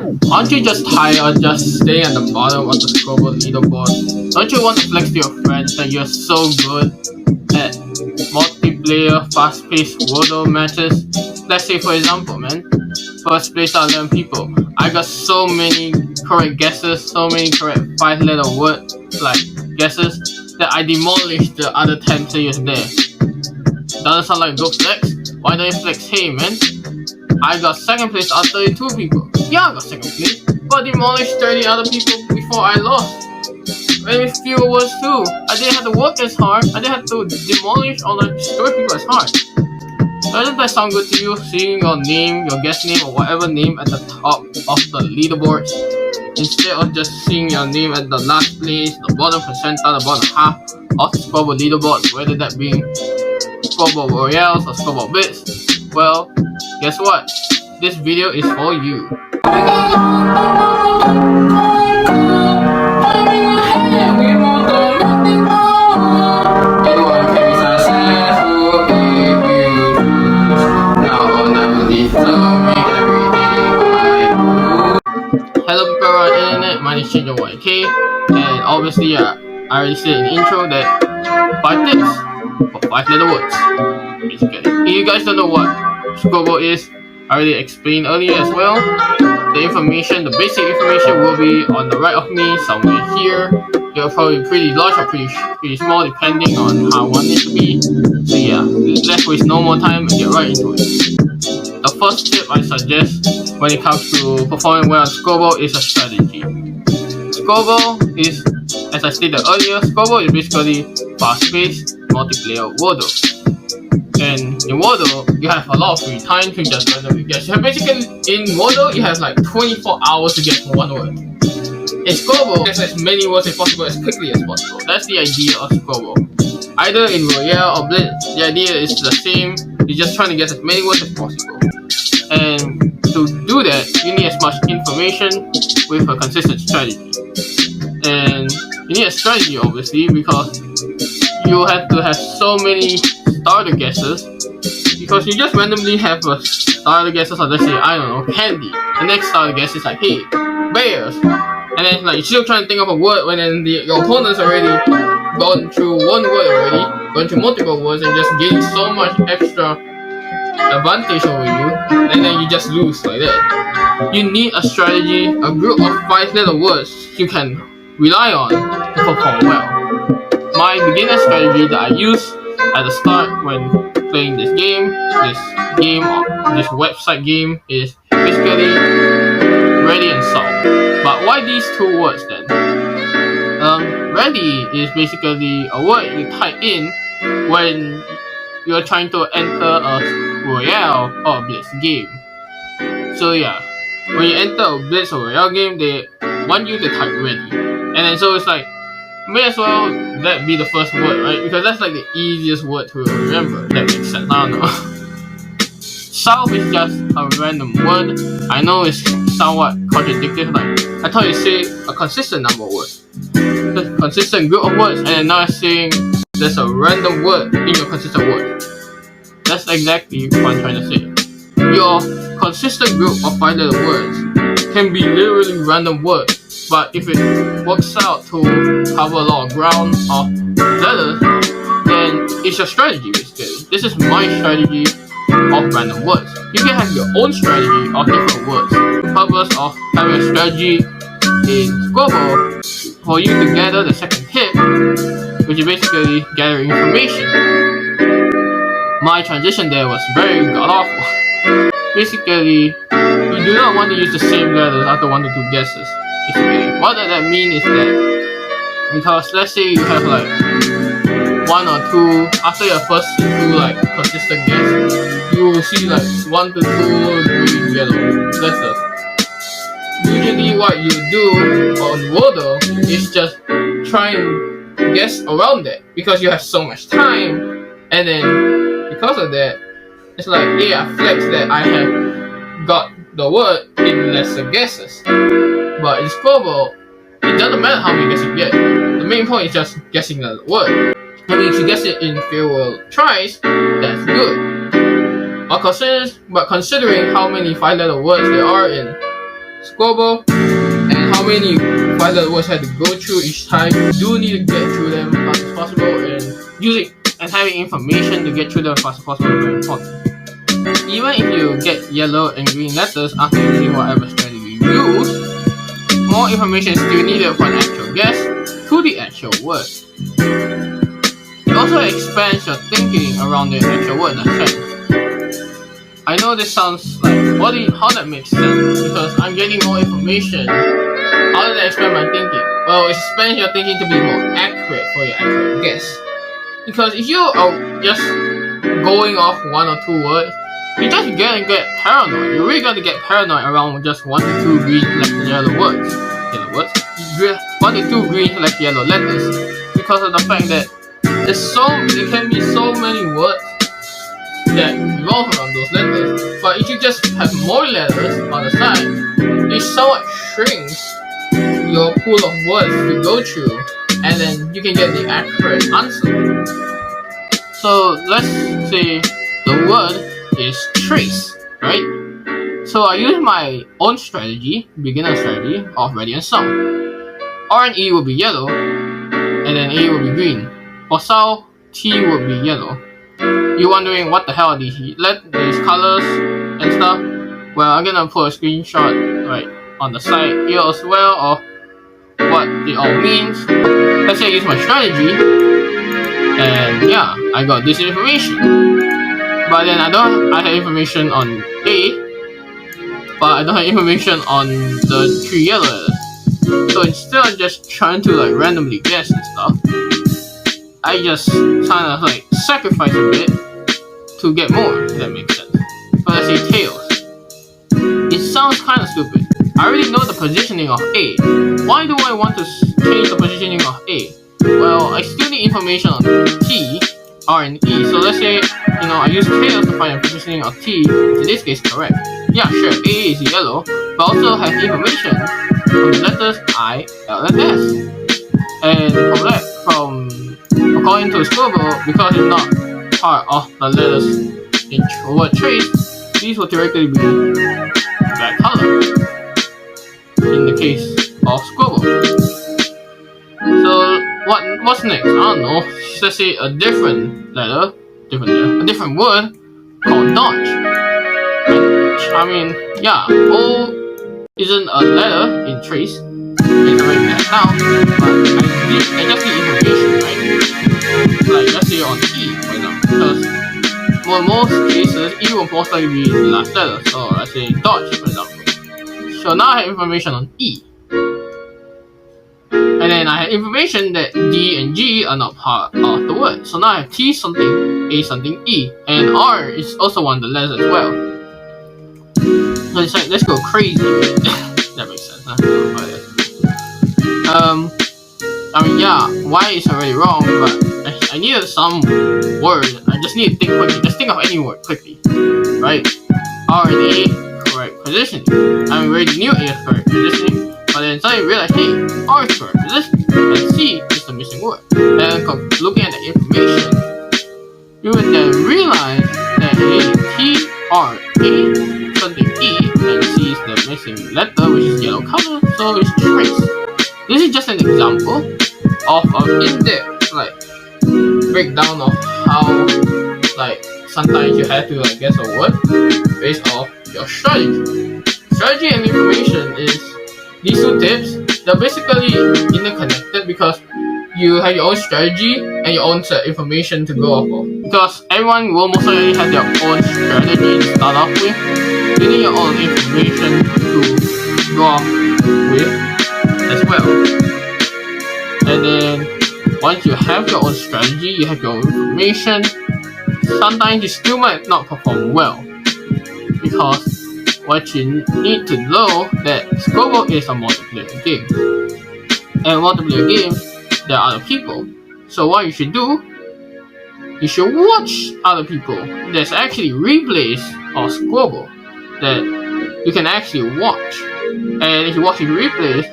Aren't you just tired of just staying at the bottom of the SQUABBLE leaderboard? Don't you want to flex to your friends that you're so good at multiplayer, fast-paced Wordle matches? Let's say, for example, man, first place out of 11 people. I got so many correct guesses, so many correct 5-letter word guesses that I demolished the other 10 players there. Doesn't sound like a good flex? Why don't you flex? Hey man, I got second place out of 32 people. Yeah, I got second place, but demolished 30 other people before I lost. And with fewer words too. I didn't have to work as hard. I didn't have to demolish or destroy people as hard. Doesn't that sound good to you? Seeing your name, your guest name, or whatever name at the top of the leaderboards, instead of just seeing your name at the last place, the bottom percentile, the bottom half of the SQUABBLE leaderboards, whether that be SQUABBLE Royales or SQUABBLE Bits. Well, guess what? This video is for you. Hello people around the internet, my name is ChangerYK, and obviously I already said in the intro that 5 tips for 5-letter words. Basically, if you guys don't know what SQUABBLE is, I already explained earlier as well. The information, the basic information will be on the right of me, somewhere here. It'll probably be pretty large or pretty small depending on how I want it to be. So yeah, let's waste no more time and get right into it. The first tip I suggest when it comes to performing well on SQUABBLE is a strategy. SQUABBLE is, as I stated earlier, SQUABBLE is basically fast-paced multiplayer Wordle. And in Wordle, you have a lot of free time to just randomly guess. You have basically, in Wordle, you have like 24 hours to guess one word. In SQUABBLE, guess as many words as possible as quickly as possible. That's the idea of SQUABBLE. Either in Royale or Blitz, the idea is the same. You're just trying to guess as many words as possible. And to do that, you need as much information with a consistent strategy. And you need a strategy, obviously, because you have to have so many starter guesses. Because you just randomly have a starter guesses, or let's say, I don't know, candy. The next starter guess is like, hey, bears. And then like you're still trying to think of a word when then your opponent's already gone through one word already, gone through multiple words, and just getting so much extra advantage over you, and then you just lose like that. You need a strategy, a group of 5-letter words you can rely on to perform well. My beginner strategy that I use at the start when playing this website game is basically ready and solve. But why these two words then? Ready is basically a word you type in when you're trying to enter a Royale or Blitz game. So yeah, when you enter a Blitz or Royale game, they want you to type ready. And then so it's like, may as well that be the first word, right? Because that's like the easiest word to remember. That makes sense, I don't know. Solve is just a random word. I know it's somewhat contradictory, like I thought you say a consistent number of words. A consistent group of words, and now I'm saying there's a random word in your consistent word. That's exactly what I'm trying to say. Your consistent group of 5-letter words can be literally random words, but if it works out to cover a lot of ground of letters, then it's your strategy basically. This is my strategy of random words. You can have your own strategy of different words. The purpose of having a strategy in SQUABBLE for you to gather the second tip, which is basically gathering information. My transition there was very god-awful. Basically, you do not want to use the same letters after 1 to 2 guesses. Basically, what that means is that, because let's say you have like 1 or 2, after your first 2 like consistent guess, you will see like 1 to 2 green, yellow letters. Usually what you do on Wordle is just try and guess around that, because you have so much time, and then because of that, it's like, yeah, I flex that I have got the word in lesser guesses. But in SQUABBLE, it doesn't matter how many guesses you get. The main point is just guessing the word. I mean, if you guess it in fewer tries, that's good. But considering how many 5-letter words there are in SQUABBLE and how many 5-letter words you have to go through each time. You do need to get through them as fast as possible, and using and having information to get through them as fast as possible is very important. Even if you get yellow and green letters after using whatever strategy you use, more information is still needed for an actual guess to the actual word. It also expands your thinking around the actual word in a sense. I know this sounds like, how that makes sense, because I'm getting more information. How does that expand my thinking? Well, it expands your thinking to be more accurate for your actual guess. Because if you are just going off 1 or 2 words, you're just gonna get paranoid. You're really gonna get paranoid around just 1 to 2 green yellow words. 1 to 2 green yellow letters. Because of the fact that there can be so many words that revolve around those letters. But if you just have more letters on the side, it somewhat shrinks your pool of words to go through, and then you can get the accurate answer. So let's say the word is trace, right? So I use my own strategy, beginner strategy of ready and sound. R and E will be yellow, and then A will be green. For sound, T will be yellow. You're wondering what the hell are these colors and stuff? Well, I'm gonna put a screenshot right on the side here as well of what it all means. Let's say I use my strategy, and yeah, I got this information. But then I have information on A, but I don't have information on the 3 yellow letters. So instead of just trying to randomly guess and stuff, I just kind of sacrifice a bit to get more, if that makes sense. So let's say tails. It sounds kind of stupid. I already know the positioning of A. Why do I want to change the positioning of A? Well, I still need information on T, R, and E. So let's say, I use tails to find the positioning of T. In this case, correct. Yeah, sure, A is yellow, but also have information from the letters I, L, and S. And according to SQUABBLE, because it's not part of the letters in word trace, these will theoretically be that color in the case of SQUABBLE. So what's next? I don't know. Let's say a different word called dodge. I mean, yeah, O isn't a letter in trace. It's already that down, but I just need information, right? Let's say on E, for example, because for most cases, E will most likely be the last letter. So let's say dodge, for example. So now I have information on E. And then I have information that D and G are not part of the word. So now I have T something, A something, E. And R is also one of the letters as well. So it's let's go crazy. That makes sense, huh? I mean, yeah, Y is already wrong, but I needed some word. I just need to think quickly. Just think of any word quickly, right? R and A, correct positioning. I already knew A is correct positioning, but then suddenly realized, hey, R is correct positioning, and C is the missing word. And looking at the information, you would then realize that hey, T, R, A, something E, and C is the missing letter, which is yellow color, so it's trace. This is just an example of an in-depth breakdown of how sometimes you have to guess a word based off your strategy. Strategy and information is these 2 tips. They're basically interconnected because you have your own strategy and your own set of information to go off of. Because everyone will most likely have their own strategy to start off with. You need your own information to go off with as well. And then once you have your own strategy, you have your own information, sometimes you still might not perform well, because what you need to know that SQUABBLE is a multiplayer game, and multiplayer games there are other people. So what you should do, you should watch other people. There's actually replays of SQUABBLE that you can actually watch, and if you watch these replays,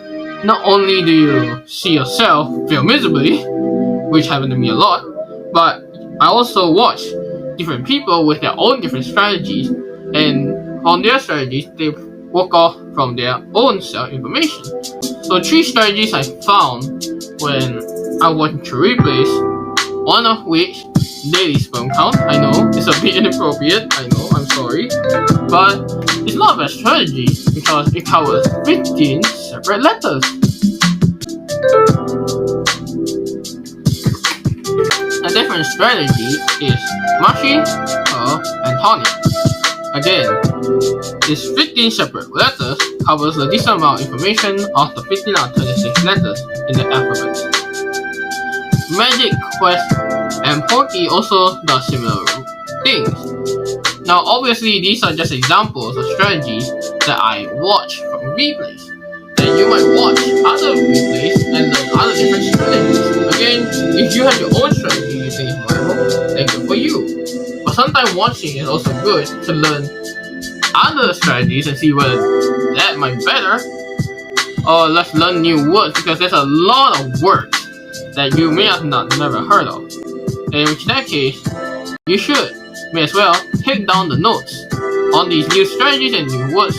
not only do you see yourself fail miserably, which happened to me a lot, but I also watch different people with their own different strategies, and on their strategies, they work off from their own self-information. So 3 strategies I found when I watched replays, one of which daily sperm count. I know it's a bit inappropriate, I know, I'm sorry, but it's not a bad strategy because it covers 15 separate letters. A different strategy is MUSHY, and TONIC. Again, this 15 separate letters covers a decent amount of information of the 15 out of 26 letters in the alphabet. Magic, Quest, and PORKY also does similar things. Now obviously these are just examples of strategies that I watch from replays. And you might watch other replays and learn other different strategies. Again, if you have your own strategy you think is viable, then good for you. But sometimes watching is also good to learn other strategies and see whether that might be better. Or let's learn new words because there's a lot of words that you may have never heard of. And in that case, you may as well take down the notes on these new strategies and new words.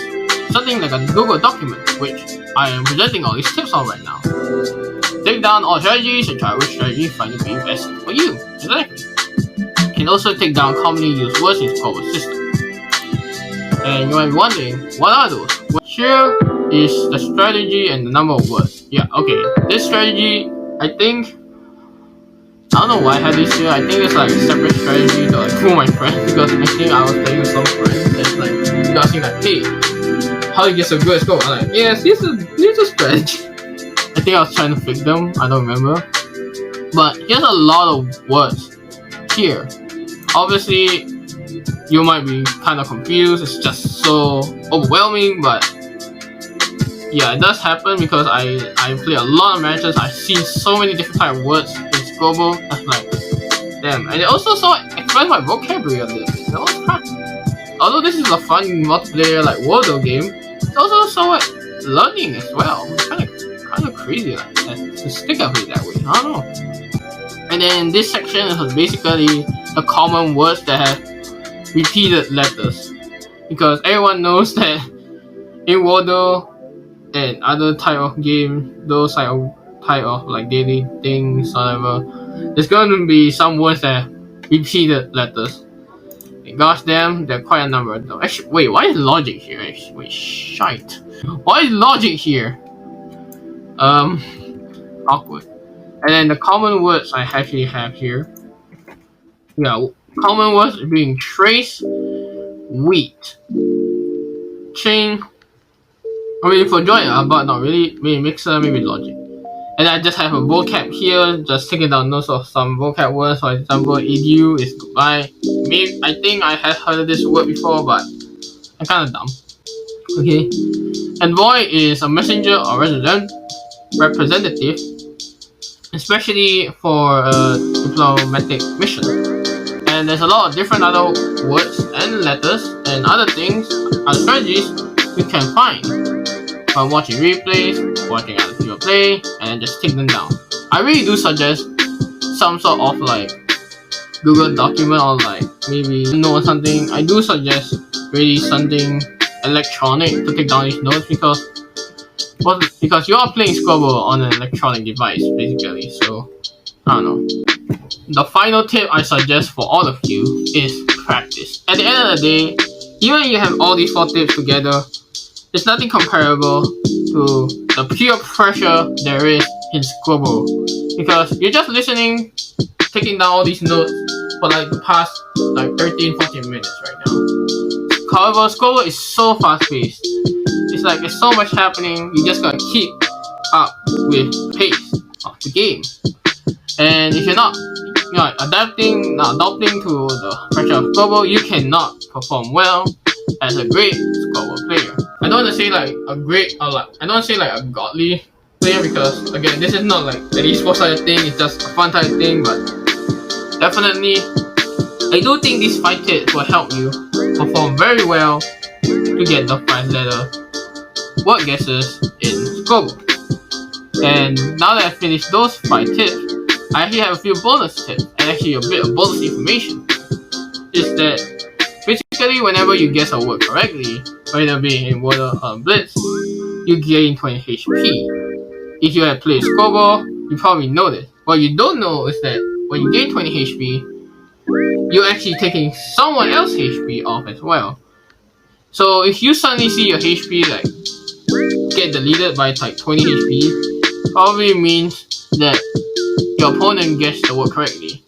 Something like a Google document, which I am presenting all these tips on right now. Take down all strategies and try which strategy you find to be best for you. Exactly. You can also take down commonly used words in SQUABBLE system. And you might be wondering, what are those? Well, here is the strategy and the number of words. Yeah, okay. This strategy, I don't know why I had this here. I think it's like a separate strategy to like fool my friends because I think I was playing with some friends. It's like you guys think like, hey, how do you get so good at SQUABBLE? I'm like, yes, here's a strategy. I think I was trying to fix them. I don't remember. But here's a lot of words here. Obviously, you might be kind of confused. It's just so overwhelming, but yeah, it does happen because I play a lot of matches. I've seen so many different type of words in SQUABBLE. I'm like, damn. And it also expands my vocabulary a little bit. You know? Although this is a fun multiplayer like Wordle game, it's also somewhat learning as well. It's kind of crazy like that, to stick up it that way. I don't know. And then this section is basically the common words that have repeated letters, because everyone knows that in Wordle and other type of game, those type of like daily things, whatever, there's going to be some words that have repeated letters. And gosh damn, there are quite a number though. Actually, wait, why is logic here? Wait, shite. Why is logic here? Awkward. And then the common words I actually have here. Yeah, common words being trace, wheat, chain. I mean, for joy, but not really. Maybe mixer, maybe logic. And I just have a vocab here, just taking down notes of some vocab words. For example, edu is goodbye. Maybe I think I have heard of this word before, but I'm kind of dumb. Okay. Envoy is a messenger or representative, especially for a diplomatic mission. And there's a lot of different other words and letters and other things, other strategies you can find from watching replays, watching other people play, and then just take them down. I really do suggest some sort of like Google document or like maybe note something. I do suggest really something electronic to take down these notes because you are playing SQUABBLE on an electronic device basically. So I don't know. The final tip I suggest for all of you is practice. At the end of the day, even if you have all these 4 tips together, it's nothing comparable to the pure pressure there is in SQUABBLE, because you're just listening, taking down all these notes for like the past like 13-14 minutes right now. However, SQUABBLE is so fast-paced. It's like there's so much happening. You just gotta keep up with the pace of the game. And if you're not adapting to the pressure of SQUABBLE, you cannot perform well as a great SQUABBLE player. I don't want to say like a great or like I don't want to say like a godly player, because again, this is not like an esports type of thing. It's just a fun type of thing. But definitely, I do think these 5 tips will help you perform very well to get the 5-letter word guesses in SQUABBLE. And now that I've finished those 5 tips, I actually have a few bonus tips and actually a bit of bonus information. Is that basically Basically, whenever you guess a word correctly, whether it be in Wordle or Blitz, you gain 20 HP. If you have played SQUABBLE, you probably know this. What you don't know is that when you gain 20 HP, you're actually taking someone else's HP off as well. So if you suddenly see your HP like get deleted by like 20 HP, probably means that your opponent guessed the word correctly.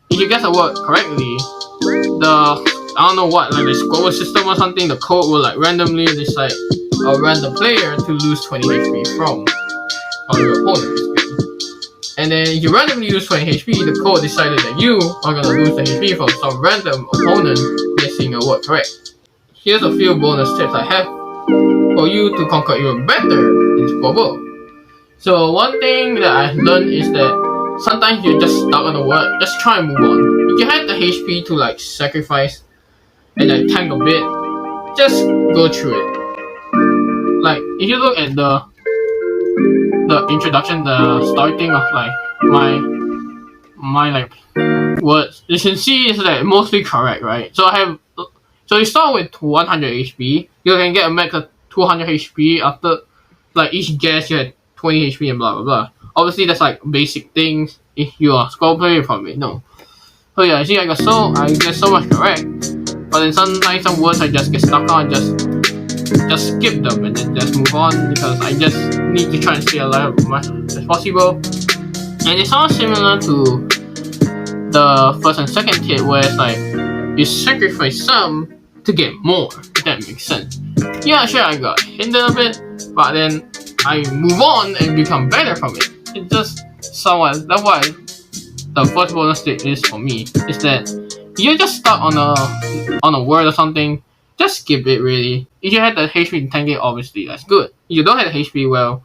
If you guess the word correctly, I don't know what, like the SQUABBLE system or something, the code will like randomly decide a random player to lose 20 HP from your opponent. And then if you randomly lose 20 HP, the code decided that you are gonna lose the HP from some random opponent guessing a word correct. Here's a few bonus tips I have for you to conquer even better in SQUABBLE. So one thing that I've learned is that sometimes you're just stuck on a word, just try and move on. If you have the HP to like sacrifice and like tank a bit, just go through it. Like if you look at the introduction, the starting of like my like words, you can see it's like mostly correct, right? So you start with 100 HP, you can get a max of 200 HP after like each guess you had 20 HP and blah blah blah. Obviously that's like basic things. If you are a SQUABBLE player, you probably know. So yeah, see I get so much correct, but then sometimes some words I just get stuck on, just skip them and then just move on because I just need to try and stay alive as much as possible. And it sounds similar to the first and second tip where it's like you sacrifice some to get more, if that makes sense. Yeah, sure, I got hindered a bit, but then I move on and become better from it. It's just somewhat, that's why the first bonus tip is for me, is that you're just stuck on a word or something, just skip it really. If you had the HP to tank it, obviously that's good. If you don't have the HP, well,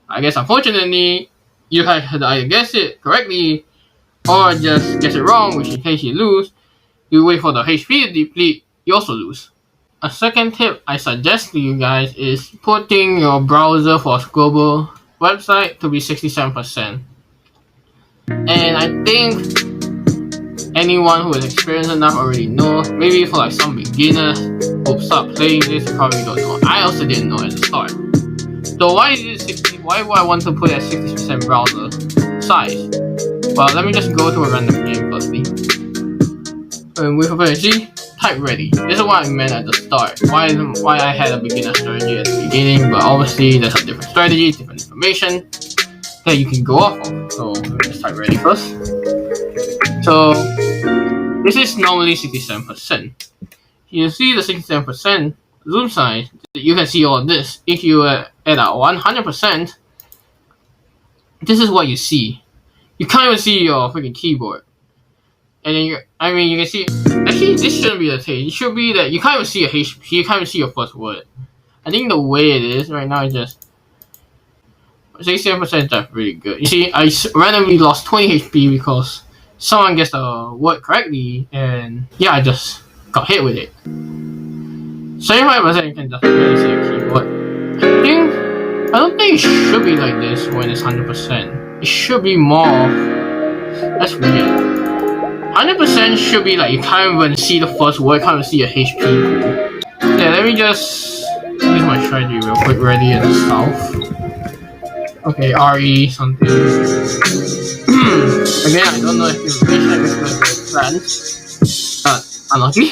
I guess unfortunately, you have to either guess it correctly or just guess it wrong, which in case you lose, you wait for the HP to deplete, you also lose. A second tip I suggest to you guys is putting your browser for SQUABBLE website to be 67%. And I think anyone who is experienced enough already knows. Maybe for like some beginners who start playing this, you probably don't know. I also didn't know at the start. So why is it 60? Why would I want to put it at 60% browser size? Well, let me just go to a random game firstly. And with a type ready. This is what I meant at the start. Why I had a beginner strategy at the beginning, but obviously there's a different strategy, different information that you can go off of. So let's type ready first. So this is normally 67%. You see the 67% zoom size, you can see all this. If you are at 100%, this is what you see. You can't even see your freaking keyboard. And then you can see, actually this shouldn't be the case. It should be that you can't even see your HP, you can't even see your first word. I think the way it is right now is just 67% is just really good. You see, I randomly lost 20 HP because someone guessed the word correctly, and yeah, I just got hit with it. 75% you can just really see your keyboard. I don't think it should be like this when it's 100%. It should be more. That's weird. 100% should be like you can't even see the first word, can't even see your HP. Yeah, let me just use my strategy real quick. Ready and south. Okay, RE something. Again, I don't know if you wish I was going to plan. Unlucky.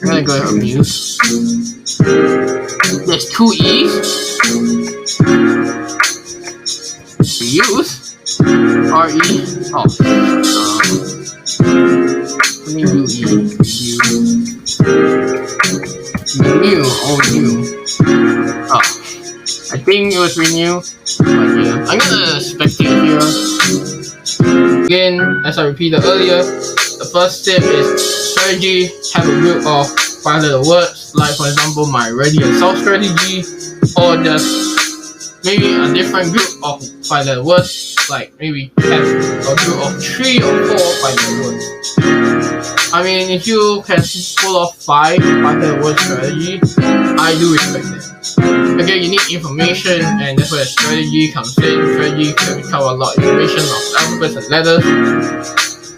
I'm gonna go ahead and use. There's 2 E's. Use. RE. Oh. Let me do E. Renew. Oh, new. Oh. I think it was renew. But yeah. I'm gonna spectate here. Again, as I repeated earlier, the first tip is strategy. Have a group of 5-letter words, like for example my ready and south strategy, or just maybe a different group of 5-letter words, like maybe have a group of 3 or 4 5-letter words. I mean, if you can pull off 5 5-letter word strategy, I do respect it. Again, you need information, and that's where strategy comes in. Strategy can cover a lot of information of alphabets and letters.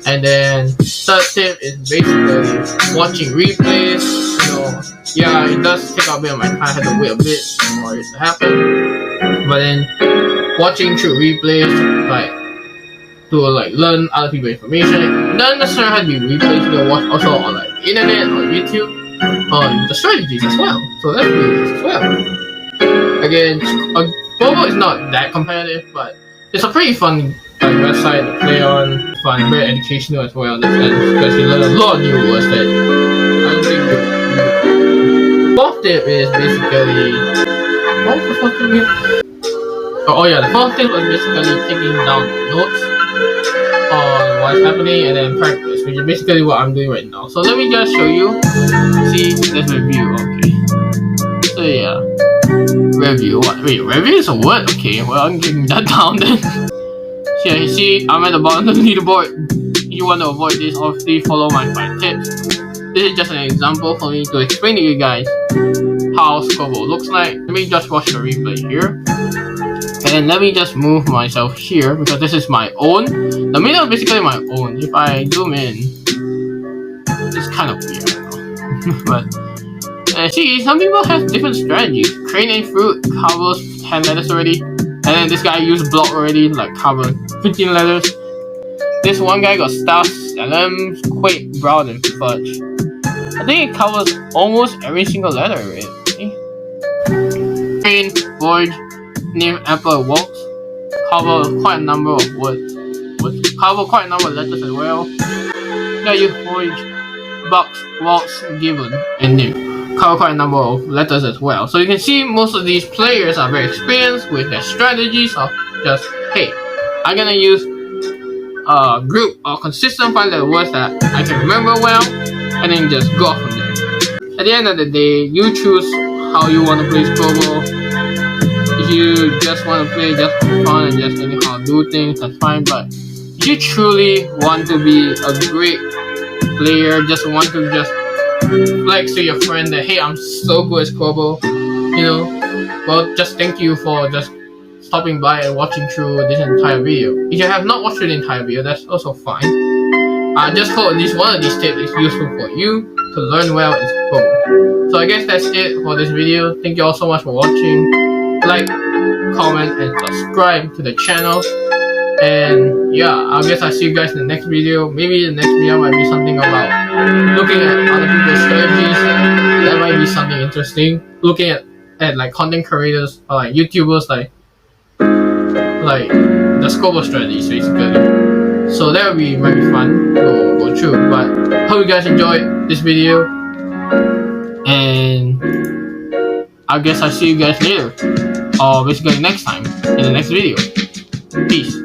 And then third tip is basically watching replays. Yeah, it does take a bit of my time. I had to wait a bit for it to happen. But then watching through replays, to learn other people's information. It doesn't necessarily have to be replays. You can watch also on the internet or YouTube on the strategies as well. So that's really nice as well. Again, SQUABBLE is not that competitive, but it's a pretty fun website to play on. Fun, very educational as well in this sense, because you learn a lot of new words that I don't think you. Fourth tip is basically what was the fourth tip again? Oh yeah, the fourth tip was basically taking down notes on what's happening and then practice, which is basically what I'm doing right now. So let me just show you. See, let's review. Okay. So yeah, review. What? Wait, review is a word? Okay, well I'm getting that down then. So yeah, you see, I'm at the bottom of the leaderboard. If you want to avoid this, obviously follow my 5 tips. This is just an example for me to explain to you guys how SQUABBLE looks like. Let me just watch the replay here. And let me just move myself here because this is my own. The middle is basically my own. If I zoom in, it's kind of weird, but see, some people have different strategies. Crane and fruit covers 10 letters already, and then this guy used block already, cover 15 letters. This one guy got stuff, LM, quake, brown, and fudge. I think it covers almost every single letter already. Crane, void, name, apple, waltz, cover quite a number of words. Cover quite a number of letters as well. Yeah, you void, box, waltz, given, and name. Cover quite a number of letters as well. So you can see most of these players are very experienced with their strategies of just, hey, I'm gonna use a group or consistent 5-letter words that I can remember well, and then just go off from there. At the end of the day, you choose how you want to play SQUABBLE. If you just want to play just for fun and just anyhow do things, that's fine. But if you truly want to be a great player, just want to just flex to your friend that, hey, I'm so good at SQUABBLE, well, just thank you for just stopping by and watching through this entire video. If you have not watched the entire video, that's also fine. I just hope at least one of these tips is useful for you to learn well in SQUABBLE. So I guess that's it for this video. Thank you all so much for watching. Like, comment, and subscribe to the channel. And yeah, I guess I'll see you guys in the next video. Maybe the next video might be something about looking at other people's strategies. That might be something interesting. Looking at content creators or YouTubers like the SQUABBLE strategies basically. So that would be might be fun to go through. But hope you guys enjoyed this video, and I guess I'll see you guys later, or basically next time in the next video. Peace.